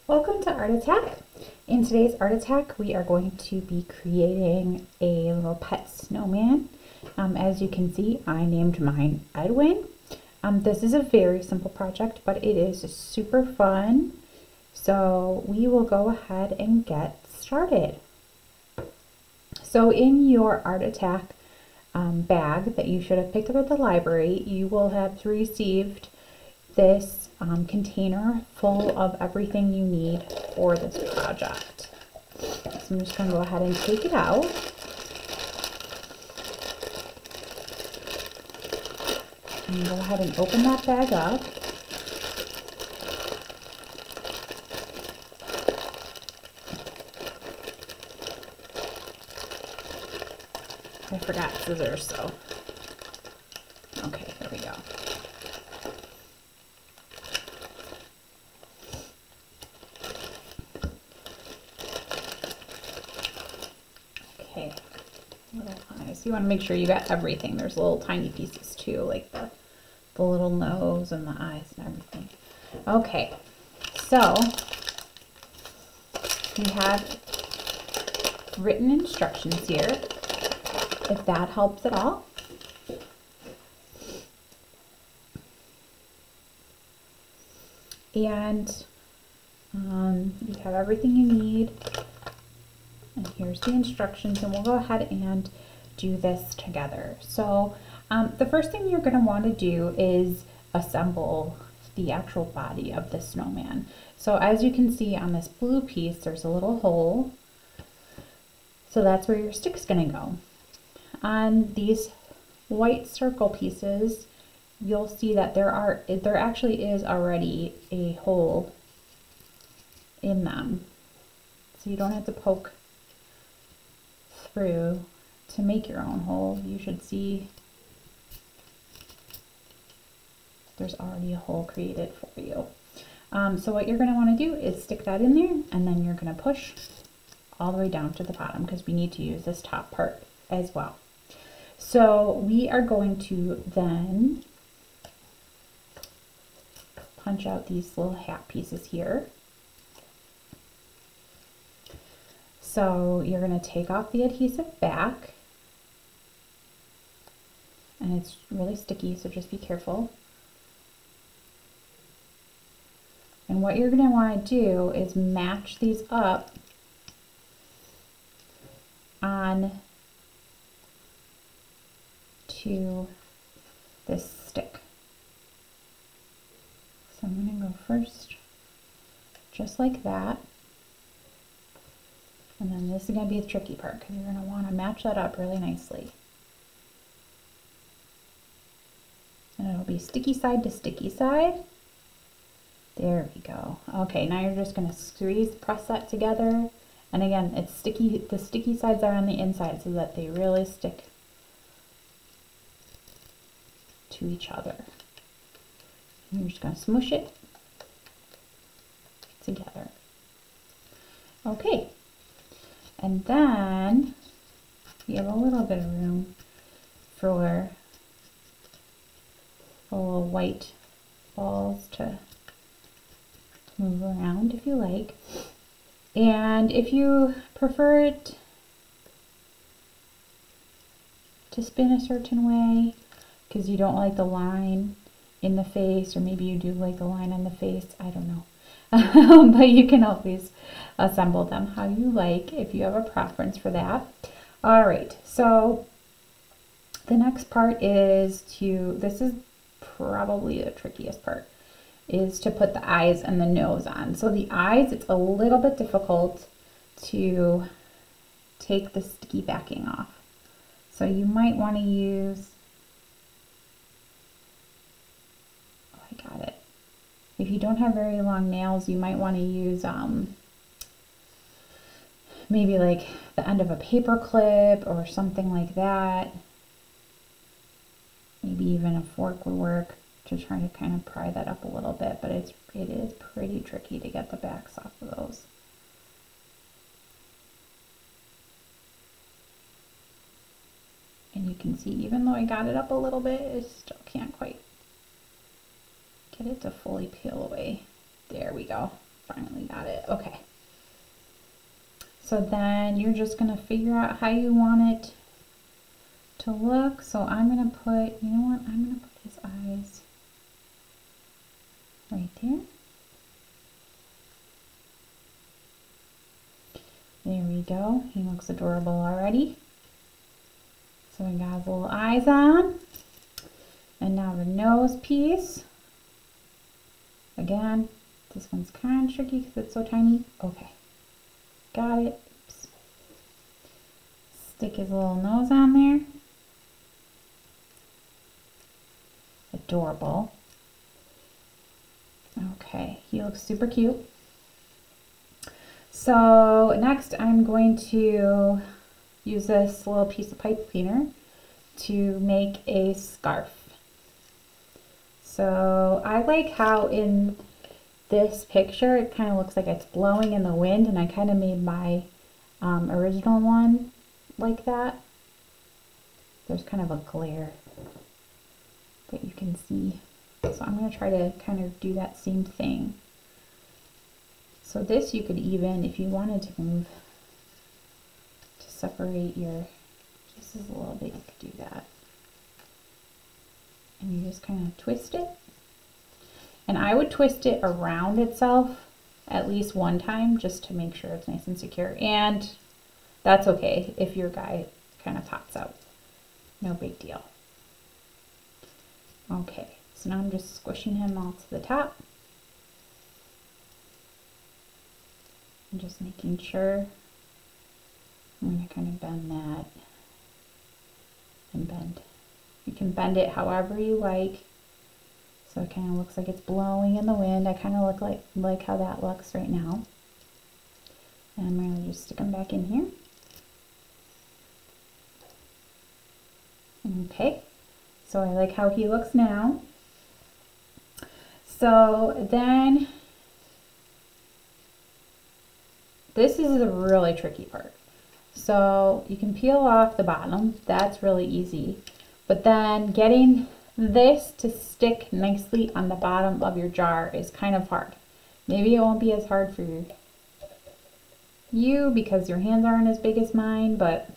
Welcome to Art Attack. In today's Art Attack, we are going to be creating a little pet snowman. As you can see, I named mine Edwin. This is a very simple project, but it is super fun. So we will go ahead and get started. So in your Art Attack bag that you should have picked up at the library, you will have received this container full of everything you need for this project. So I'm just going to go ahead and take it out. And go ahead and open that bag up. I forgot scissors, so okay, there we go. Okay, little eyes. You want to make sure you got everything. There's little tiny pieces too, like the little nose and the eyes and everything. Okay, so we have written instructions here, if that helps at all. And you have everything you need. And here's the instructions, and we'll go ahead and do this together. So the first thing you're going to want to do is assemble the actual body of the snowman. So as you can see on this blue piece, there's a little hole. So that's where your stick's going to go. On these white circle pieces, you'll see that there actually is already a hole in them. So you don't have to poke through to make your own hole. You should see there's already a hole created for you. So what you're going to want to do is stick that in there, and then you're going to push all the way down to the bottom because we need to use this top part as well. So we are going to then punch out these little hat pieces here. So you're going to take off the adhesive back, and it's really sticky, so just be careful. And what you're going to want to do is match these up on to this stick. So I'm going to go first just like that. And then this is going to be the tricky part because you're going to want to match that up really nicely. And it'll be sticky side to sticky side. There we go. Okay, now you're just going to press that together. And again, it's sticky. The sticky sides are on the inside so that they really stick to each other. And you're just going to smoosh it together. Okay. And then you have a little bit of room for the little white balls to move around if you like. And if you prefer it to spin a certain way because you don't like the line in the face, or maybe you do like the line on the face, I don't know. But you can always assemble them how you like if you have a preference for that. All right, so the next part is this is probably the trickiest part, is to put the eyes and the nose on. So the eyes, it's a little bit difficult to take the sticky backing off. So you might want to use, oh, I got it. If you don't have very long nails, you might want to use maybe like the end of a paper clip or something like that. Maybe even a fork would work to try to kind of pry that up a little bit, but it is pretty tricky to get the backs off of those. And you can see, even though I got it up a little bit, it still can't quite get it to fully peel away. There we go. Finally got it. Okay. So then you're just going to figure out how you want it to look. So I'm going to put, you know what, I'm going to put his eyes right there. There we go. He looks adorable already. So we got his little eyes on. And now the nose piece. Again, this one's kind of tricky because it's so tiny. Okay. Got it. Oops. Stick his little nose on there. Adorable. Okay, he looks super cute. So next I'm going to use this little piece of pipe cleaner to make a scarf. So I like how in this picture it kind of looks like it's blowing in the wind, and I kind of made my original one like that. There's kind of a glare that you can see. So I'm going to try to kind of do that same thing. So this you could even, if you wanted to move, to separate your pieces a little bit, you could do that. And you just kind of twist it. And I would twist it around itself at least one time just to make sure it's nice and secure. And that's okay if your guy kind of pops out. No big deal. Okay, so now I'm just squishing him all to the top. I'm just making sure. I'm going to kind of bend that and bend. You can bend it however you like. So it kind of looks like it's blowing in the wind. I kind of look like how that looks right now. And I'm going to just stick them back in here. Okay, so I like how he looks now. So then, this is the really tricky part. So you can peel off the bottom, that's really easy. But then getting this to stick nicely on the bottom of your jar is kind of hard. Maybe it won't be as hard for you because your hands aren't as big as mine, but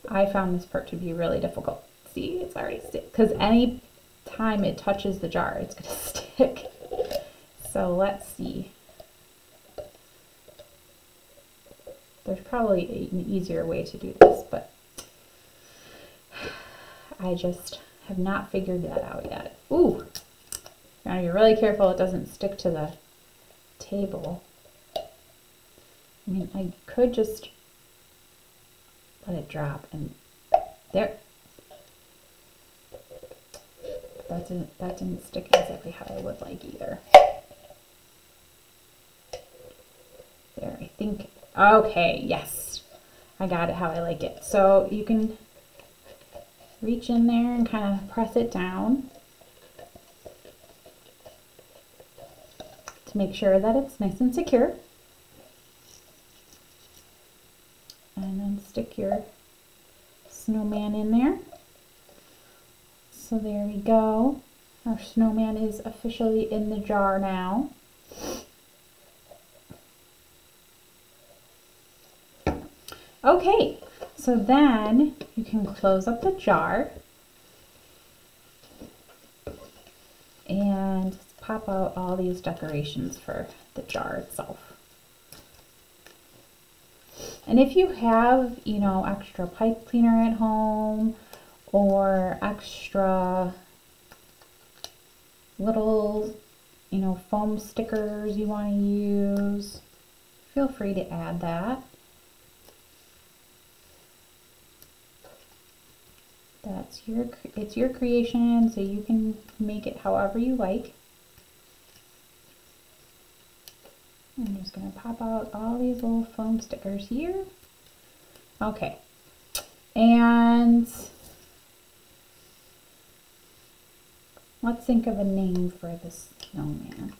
I found this part to be really difficult. See, it's already stick, because any time it touches the jar, it's going to stick. So let's see. There's probably an easier way to do this, but I just have not figured that out yet. Ooh, gotta be really careful it doesn't stick to the table. I mean, I could just let it drop and there. That didn't stick exactly how I would like either. There, I think, okay, yes. I got it how I like it. So you can reach in there and kind of press it down to make sure that it's nice and secure. And then stick your snowman in there. So there we go. Our snowman is officially in the jar now. Okay, so then you can close up the jar and pop out all these decorations for the jar itself. And if you have, you know, extra pipe cleaner at home or extra little, you know, foam stickers you want to use, feel free to add that. It's your creation, so you can make it however you like. I'm just going to pop out all these little foam stickers here. Okay, and let's think of a name for this snowman.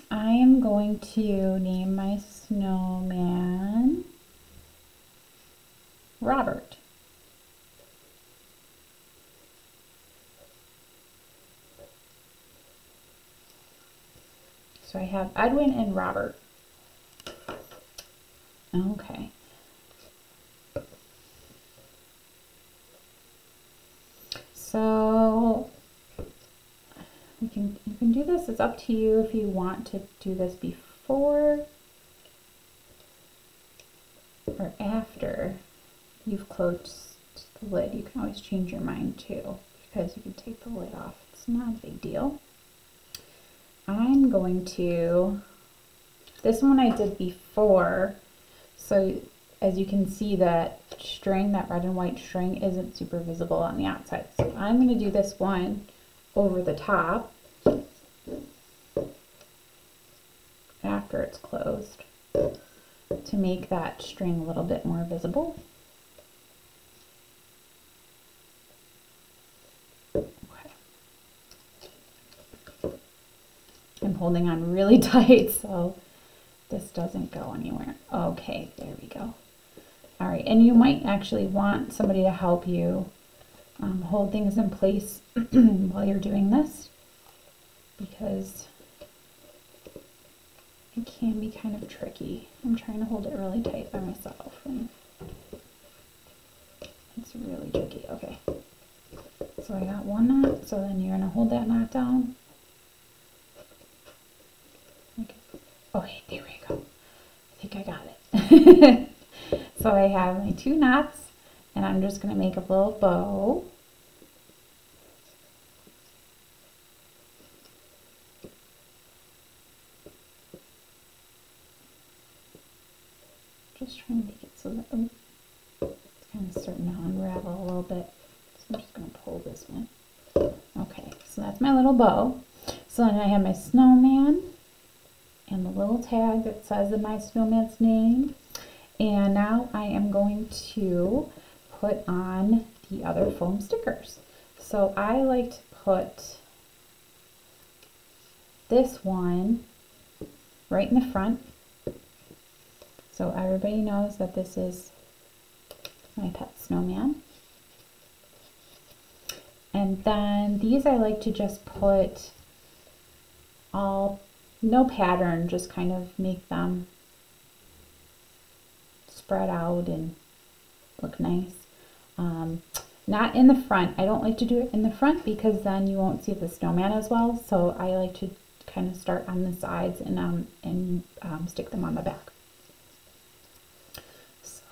I am going to name my snowman Robert. So I have Edwin and Robert. Okay. So you can do this. It's up to you if you want to do this before or after you've closed the lid. You can always change your mind too, because you can take the lid off. It's not a big deal. I'm going to, this one I did before, so as you can see that string, that red and white string isn't super visible on the outside. So I'm going to do this one over the top after it's closed to make that string a little bit more visible. Okay. I'm holding on really tight so this doesn't go anywhere. Okay, there we go. All right, and you might actually want somebody to help you hold things in place while you're doing this, because it can be kind of tricky. I'm trying to hold it really tight by myself, and it's really tricky. Okay, so I got one knot, so then you're gonna hold that knot down. Okay, okay, there we go. I think I got it. So I have my two knots, and I'm just gonna make a little bow. Just trying to make it so that it's kind of starting to unravel a little bit. So I'm just going to pull this one. Okay, so that's my little bow. So then I have my snowman and the little tag that says my snowman's name. And now I am going to put on the other foam stickers. So I like to put this one right in the front, so everybody knows that this is my pet snowman. And then these I like to just put all, no pattern, just kind of make them spread out and look nice. Not in the front. I don't like to do it in the front because then you won't see the snowman as well. So I like to kind of start on the sides and stick them on the back.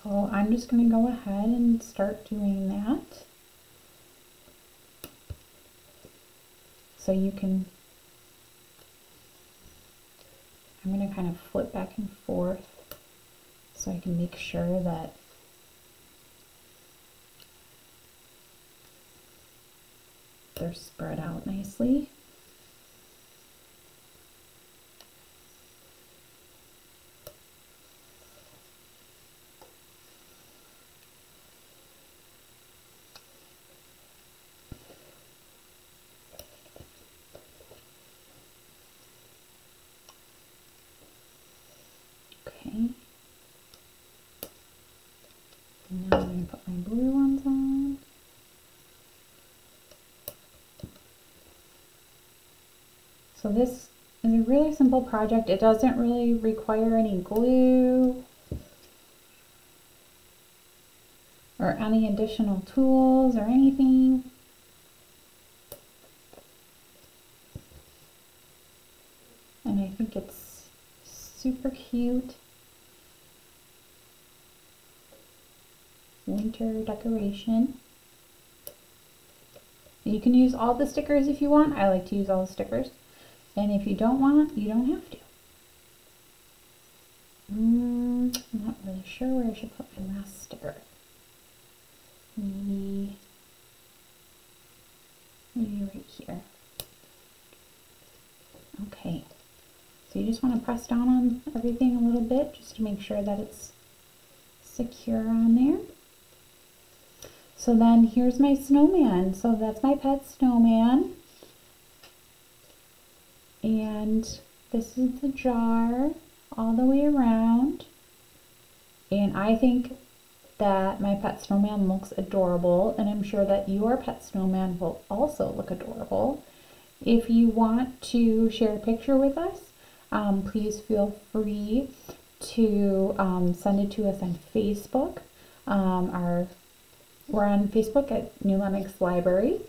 So I'm just going to go ahead and start doing that. So you can, I'm going to kind of flip back and forth so I can make sure that they're spread out nicely. Okay. Now I'm going to put my blue ones on. So this is a really simple project. It doesn't really require any glue or any additional tools or anything. And I think it's super cute winter decoration. You can use all the stickers if you want. I like to use all the stickers. And if you don't want, you don't have to. I'm not really sure where I should put my last sticker. Maybe right here. Okay. So you just want to press down on everything a little bit just to make sure that it's secure on there. So then here's my snowman. So that's my pet snowman. And this is the jar all the way around. And I think that my pet snowman looks adorable, and I'm sure that your pet snowman will also look adorable. If you want to share a picture with us, please feel free to send it to us on Facebook. We're on Facebook at New Lenox Library.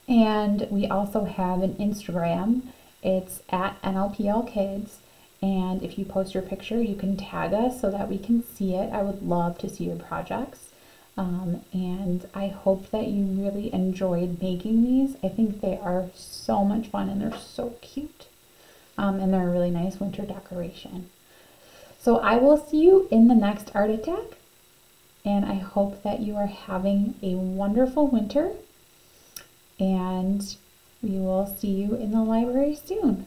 And we also have an Instagram. It's at NLPL Kids. And if you post your picture, you can tag us so that we can see it. I would love to see your projects. And I hope that you really enjoyed making these. I think they are so much fun and they're so cute. And they're a really nice winter decoration. So I will see you in the next Art Attack. And I hope that you are having a wonderful winter. And we will see you in the library soon.